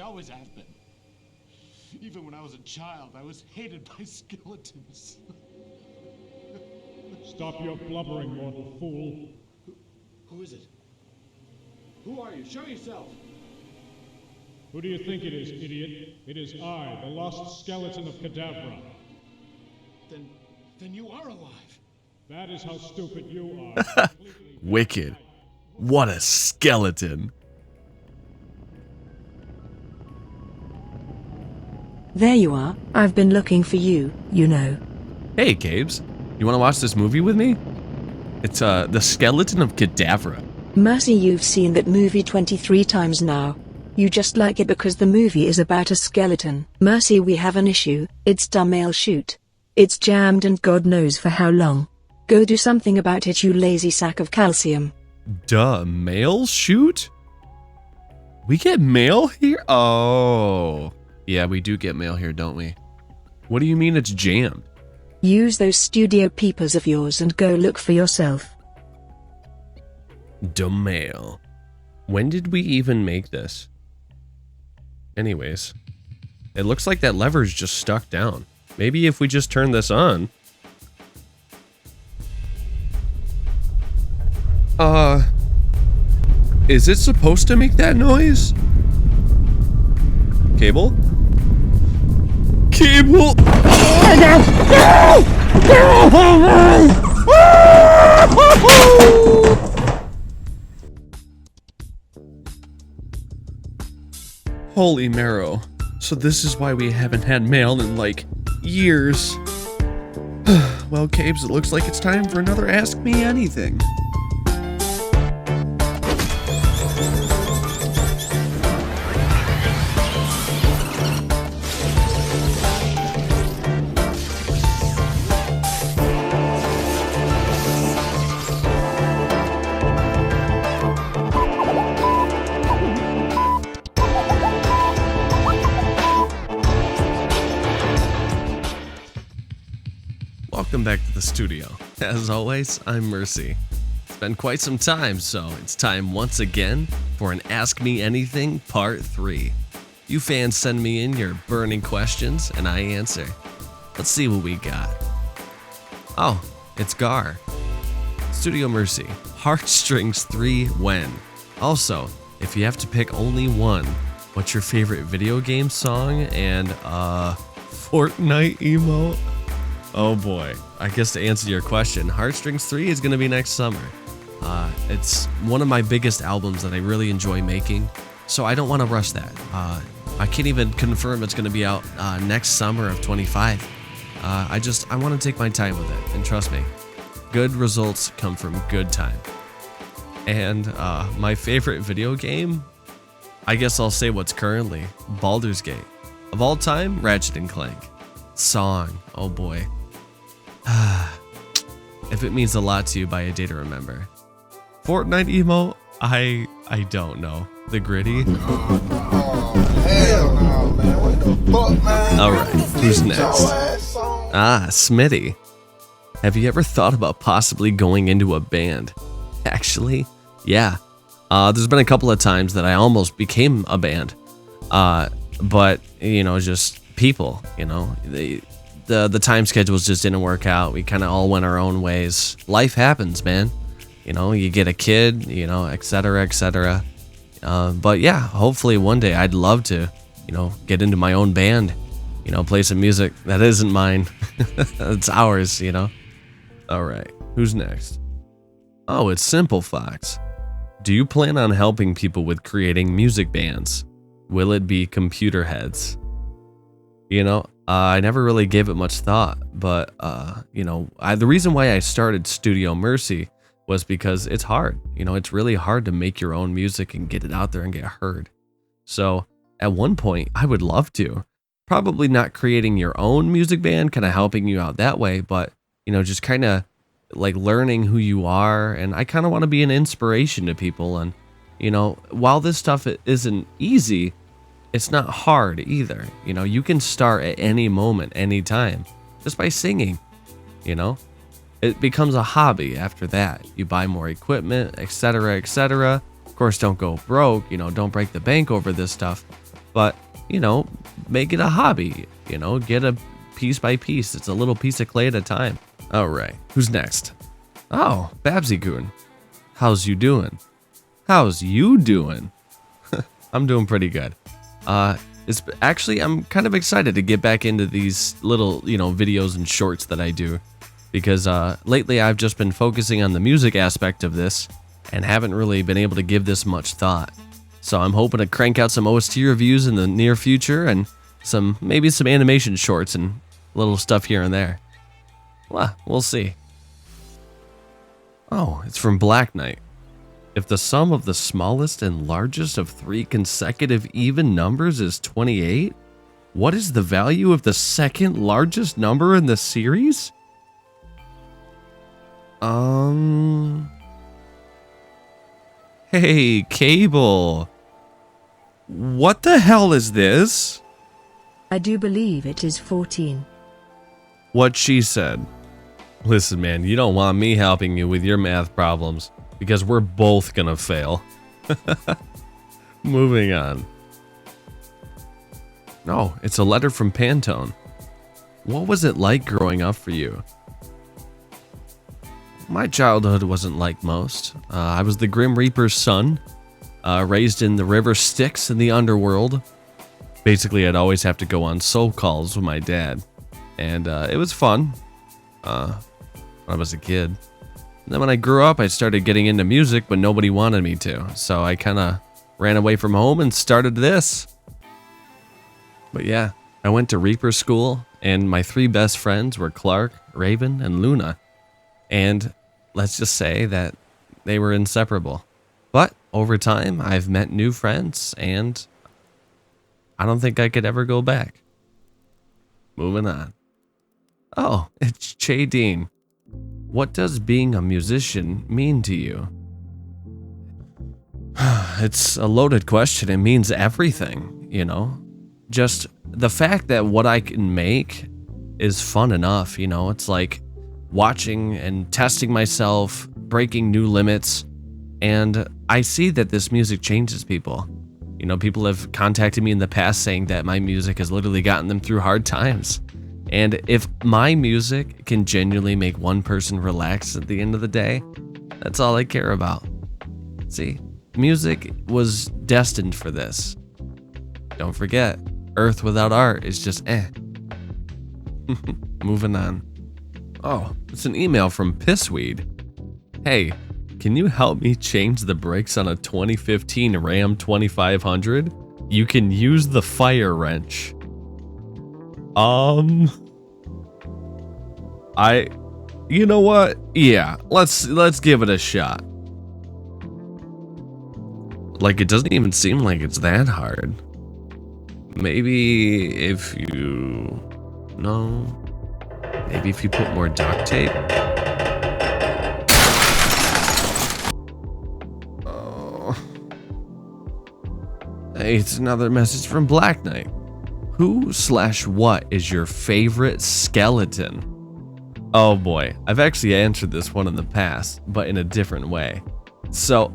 always have been. Even when I was a child, I was hated by skeletons. Stop your blubbering, mortal fool. Who is it? Who are you? Show yourself! Who do you think it is, idiot? It is I, the lost skeleton of Cadavra. Then you are alive. That is how stupid you are. Wicked. What a skeleton. There you are. I've been looking for you, you know. Hey, Cabes. You want to watch this movie with me? It's, The Skeleton of Cadavra. Mercy, you've seen that movie 23 times now. You just like it because the movie is about a skeleton. Mercy, we have an issue. It's dumb mail shoot. It's jammed and God knows for how long. Go do something about it, you lazy sack of calcium. Duh, mail shoot? We get mail here? Oh. Yeah, we do get mail here, don't we? What do you mean it's jammed? Use those studio peepers of yours and go look for yourself. Dumb mail. When did we even make this? Anyways, it looks like that lever's just stuck down. Maybe if we just turn this on. Is it supposed to make that noise? Cable? Cable! Holy marrow. So this is why we haven't had mail in like years. Well, Cabes, it looks like it's time for another Ask Me Anything. Welcome back to the studio. As always, I'm Mercy. It's been quite some time, so it's time once again for an Ask Me Anything Part 3. You fans send me in your burning questions, and I answer. Let's see what we got. Oh, it's Gar. Studio Mercy, Heartstrings 3 when? Also, if you have to pick only one, what's your favorite video game song and, Fortnite emote? Oh boy, I guess to answer your question, Heartstrings 3 is going to be next summer. It's one of my biggest albums that I really enjoy making, so I don't want to rush that. I can't even confirm it's going to be out next summer of 25. I want to take my time with it, and trust me, good results come from good time. And my favorite video game, I guess I'll say what's currently Baldur's Gate. Of all time, Ratchet & Clank. Song, oh boy. If it means a lot to you by a day to remember. Fortnite emote? I don't know. The gritty? Hell no, man. What the fuck, man? Alright, who's next? Smitty. Have you ever thought about possibly going into a band? Actually, yeah. There's been a couple of times that I almost became a band. But, you know, just people, you know, the time schedules just didn't work out. We kind of all went our own ways. Life happens, man. You know, you get a kid, you know, etc., etc. But yeah, hopefully one day I'd love to, you know, get into my own band, you know, play some music that isn't mine. It's ours, you know. All right, who's next? Oh, it's Simple Fox. Do you plan on helping people with creating music bands? Will it be computer heads? You know, I never really gave it much thought, but, you know, the reason why I started Studio Mercy was because it's hard. You know, it's really hard to make your own music and get it out there and get heard. So at one point, I would love to. Probably not creating your own music band, kind of helping you out that way, but, you know, just kind of like learning who you are. And I kind of want to be an inspiration to people. And, you know, while this stuff isn't easy, it's not hard either. You know, you can start at any moment, anytime, just by singing, you know. It becomes a hobby after that. You buy more equipment, etc., etc. Of course, don't go broke, you know, don't break the bank over this stuff. but, you know, make it a hobby, you know, get a piece by piece. It's a little piece of clay at a time. All right, who's next? Oh, Babsy-kun. How's you doing? How's you doing? I'm doing pretty good. It's actually, I'm kind of excited to get back into these little, you know, videos and shorts that I do, because lately I've just been focusing on the music aspect of this and haven't really been able to give this much thought. So I'm hoping to crank out some OST reviews in the near future and maybe some animation shorts and little stuff here and there. Well, we'll see. Oh, it's from Black Knight. If the sum of the smallest and largest of 3 consecutive even numbers is 28, what is the value of the second largest number in the series? Hey, Cable. What the hell is this? I do believe it is 14. What she said. Listen, man, you don't want me helping you with your math problems, because we're both gonna fail. Moving on. No, it's a letter from Pantone. What was it like growing up for you? My childhood wasn't like most. I was the Grim Reaper's son, raised in the river Styx in the underworld. Basically, I'd always have to go on soul calls with my dad, and it was fun when I was a kid. And then when I grew up, I started getting into music, but nobody wanted me to, so I kind of ran away from home and started this. But yeah, I went to Reaper School, and my 3 best friends were Clark, Raven, and Luna. And let's just say that they were inseparable. But over time, I've met new friends, and I don't think I could ever go back. Moving on. Oh, it's Che Dean. What does being a musician mean to you? It's a loaded question. It means everything, you know? Just the fact that what I can make is fun enough, you know? It's like watching and testing myself, breaking new limits, and I see that this music changes people. You know, people have contacted me in the past saying that my music has literally gotten them through hard times. And if my music can genuinely make one person relax at the end of the day, that's all I care about. See, music was destined for this. Don't forget, Earth without art is just eh. Moving on. Oh, it's an email from Pissweed. Hey, can you help me change the brakes on a 2015 Ram 2500? You can use the fire wrench. You know what? Yeah, let's give it a shot. Like, it doesn't even seem like it's that hard. Maybe if you... No. Maybe if you put more duct tape? Oh. Hey, it's another message from Black Knight. Who/what is your favorite skeleton? Oh boy, I've actually answered this one in the past, but in a different way. So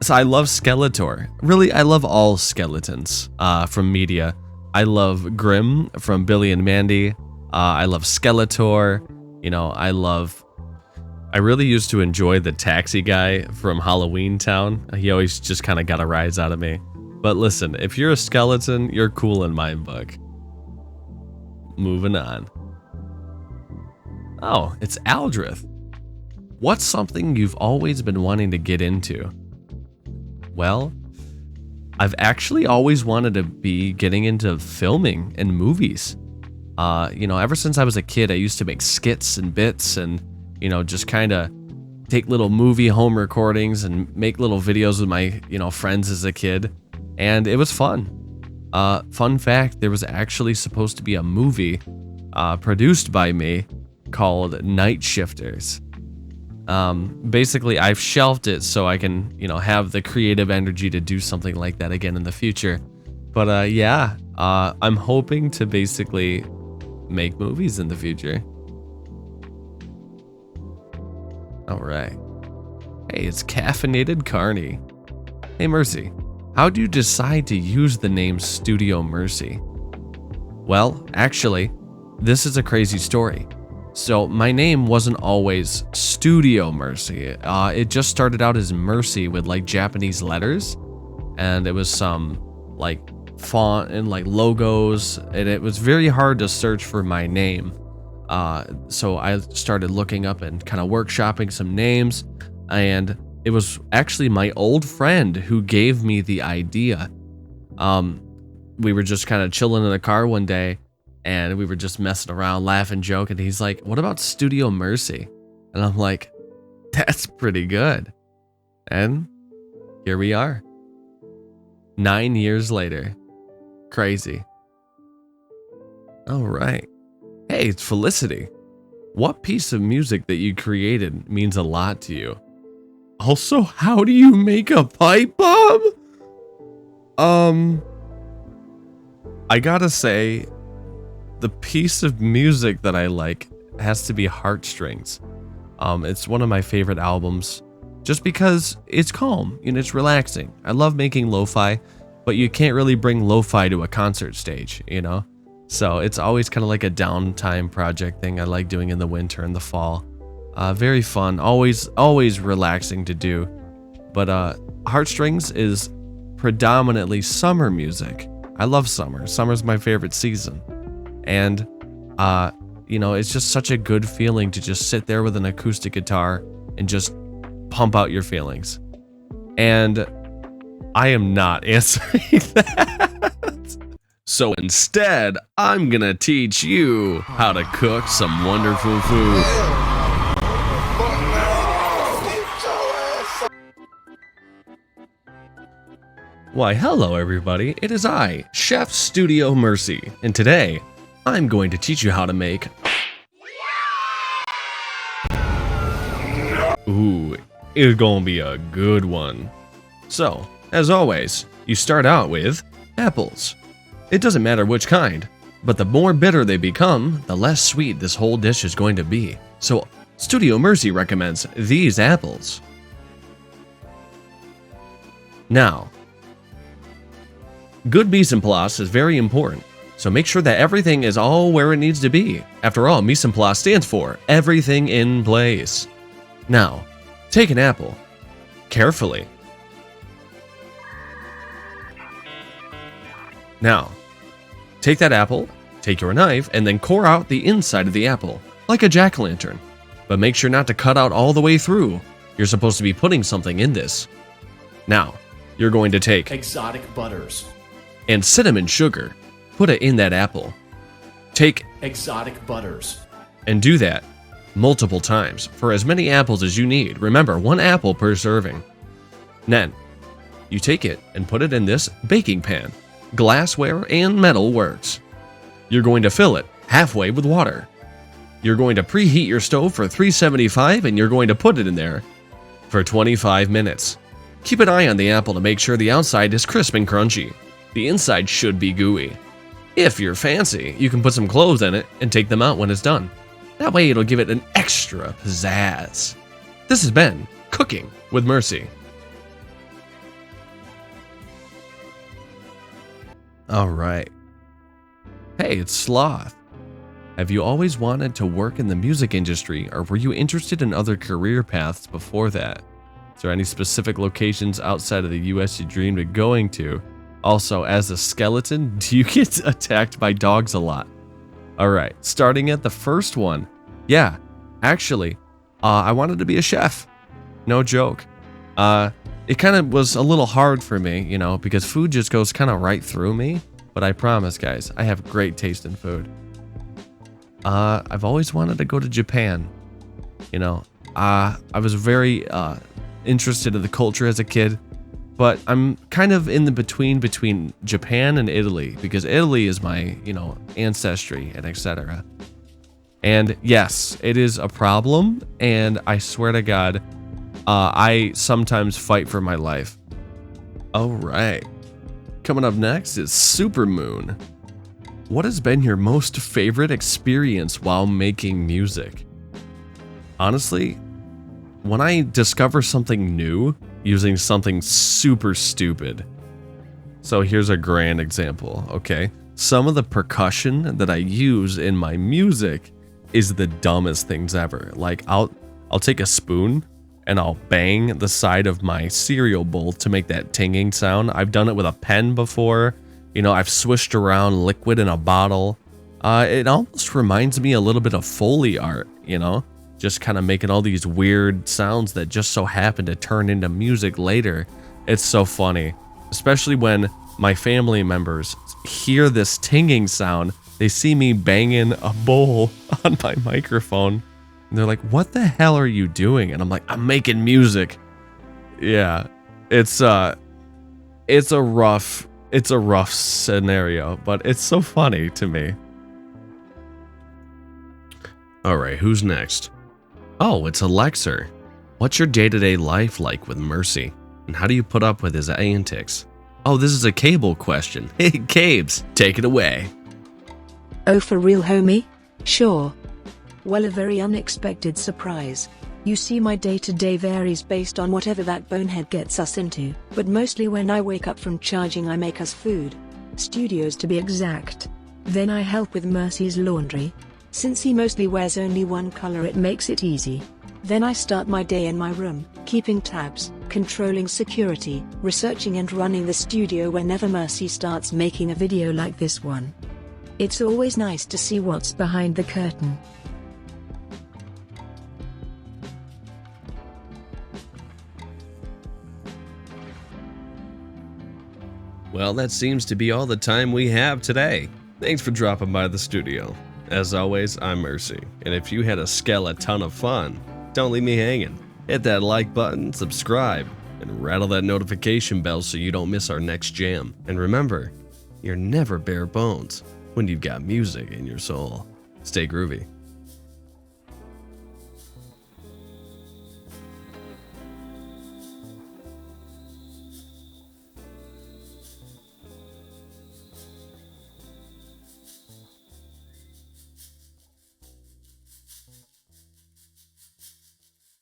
I love Skeletor. Really, I love all skeletons from media. I love Grimm from Billy and Mandy. I love Skeletor. You know, I really used to enjoy the taxi guy from Halloween Town. He always just kind of got a rise out of me. But listen, if you're a skeleton, you're cool in my book. Moving on. Oh, it's Aldrith. What's something you've always been wanting to get into? Well, I've actually always wanted to be getting into filming and movies. You know, ever since I was a kid, I used to make skits and bits and, you know, just kind of take little movie home recordings and make little videos with my, you know, friends as a kid. And it was fun. Fun fact, there was actually supposed to be a movie produced by me called Night Shifters. Basically, I've shelved it so I can, you know, have the creative energy to do something like that again in the future. But yeah, I'm hoping to basically make movies in the future. All right. Hey, it's Caffeinated Carney. Hey, Mercy. how do you decide to use the name Studio Mercy? Well, actually, this is a crazy story. So my name wasn't always Studio Mercy. It just started out as Mercy with like Japanese letters, and it was some like font and like logos, and it was very hard to search for my name. So I started looking up and kind of workshopping some names, and it was actually my old friend who gave me the idea. We were just kind of chilling in the car one day, and we were just messing around, laughing, joking. He's like, "What about Studio Mercy?" And I'm like, "That's pretty good." And here we are. 9 years later. Crazy. All right. Hey, it's Felicity. What piece of music that you created means a lot to you? Also, how do you make a pipe bomb? I gotta say, the piece of music that I like has to be Heartstrings. It's one of my favorite albums just because it's calm and it's relaxing. I love making lo-fi, but you can't really bring lo-fi to a concert stage, you know? So it's always kind of like a downtime project thing I like doing in the winter and the fall. Very fun, always relaxing to do. But Heartstrings is predominantly summer music. I love summer. Summer's my favorite season. And, it's just such a good feeling to just sit there with an acoustic guitar and just pump out your feelings. And I am not answering that. So instead, I'm gonna teach you how to cook some wonderful food. Why, hello everybody, it is I, Chef Studio Mercy, and today, I'm going to teach you how to make... Ooh, it's gonna be a good one. So, as always, you start out with apples. It doesn't matter which kind, but the more bitter they become, the less sweet this whole dish is going to be. So, Studio Mercy recommends these apples. Now, good mise en place is very important, so make sure that everything is all where it needs to be. After all, mise en place stands for everything in place. Now, take an apple, carefully. Now, take that apple, take your knife, and then core out the inside of the apple, like a jack-o'-lantern. But make sure not to cut out all the way through. You're supposed to be putting something in this. Now, you're going to take exotic butters and cinnamon sugar. Put it in that apple. Take exotic butters and do that multiple times for as many apples as you need. Remember, 1 apple per serving. Then, you take it and put it in this baking pan. Glassware and metal works. You're going to fill it halfway with water. You're going to preheat your stove for 375 and you're going to put it in there for 25 minutes. Keep an eye on the apple to make sure the outside is crisp and crunchy. The inside should be gooey. If you're fancy, you can put some cloves in it and take them out when it's done. That way it'll give it an extra pizzazz. This has been Cooking with Mercy. Alright. Hey, it's Sloth. Have you always wanted to work in the music industry, or were you interested in other career paths before that? Is there any specific locations outside of the US you dreamed of going to? Also, as a skeleton, do you get attacked by dogs a lot? Alright, starting at the first one. Yeah, actually, I wanted to be a chef. No joke. It kind of was a little hard for me, because food just goes kind of right through me. But I promise, guys, I have great taste in food. I've always wanted to go to Japan. I was very interested in the culture as a kid. But I'm kind of in the between Japan and Italy, because Italy is my, ancestry and etc. And yes, it is a problem, and I swear to God, I sometimes fight for my life. Alright. Coming up next is Supermoon. What has been your most favorite experience while making music? Honestly, when I discover something new using something super stupid, So here's a grand example, okay? Some of the percussion that I use in my music is the dumbest things ever. Like I'll take a spoon and I'll bang the side of my cereal bowl to make that tinging sound. I've done it with a pen before. You know, I've swished around liquid in a bottle. It almost reminds me a little bit of Foley art, you know? Just kind of making all these weird sounds that just so happen to turn into music later. It's so funny, especially when my family members hear this tinging sound. They see me banging a bowl on my microphone, and they're like, "What the hell are you doing?" And I'm like, "I'm making music." Yeah, it's a rough scenario, but it's so funny to me. All right, who's next? Oh, it's Alexer. What's your day-to-day life like with Mercy? And how do you put up with his antics? Oh, this is a Cable question. Hey, Cabes, take it away. Oh, for real, homie? Sure. Well, a very unexpected surprise. You see, my day-to-day varies based on whatever that bonehead gets us into, but mostly when I wake up from charging I make us food. Studios to be exact. Then I help with Mercy's laundry. Since he mostly wears only one color, it makes it easy. Then I start my day in my room, keeping tabs, controlling security, researching and running the studio whenever Mercy starts making a video like this one. It's always nice to see what's behind the curtain. Well, that seems to be all the time we have today. Thanks for dropping by the studio. As always, I'm Mercy, and if you had a skeleton of fun, don't leave me hanging. Hit that like button, subscribe, and rattle that notification bell so you don't miss our next jam. And remember, you're never bare bones when you've got music in your soul. Stay groovy.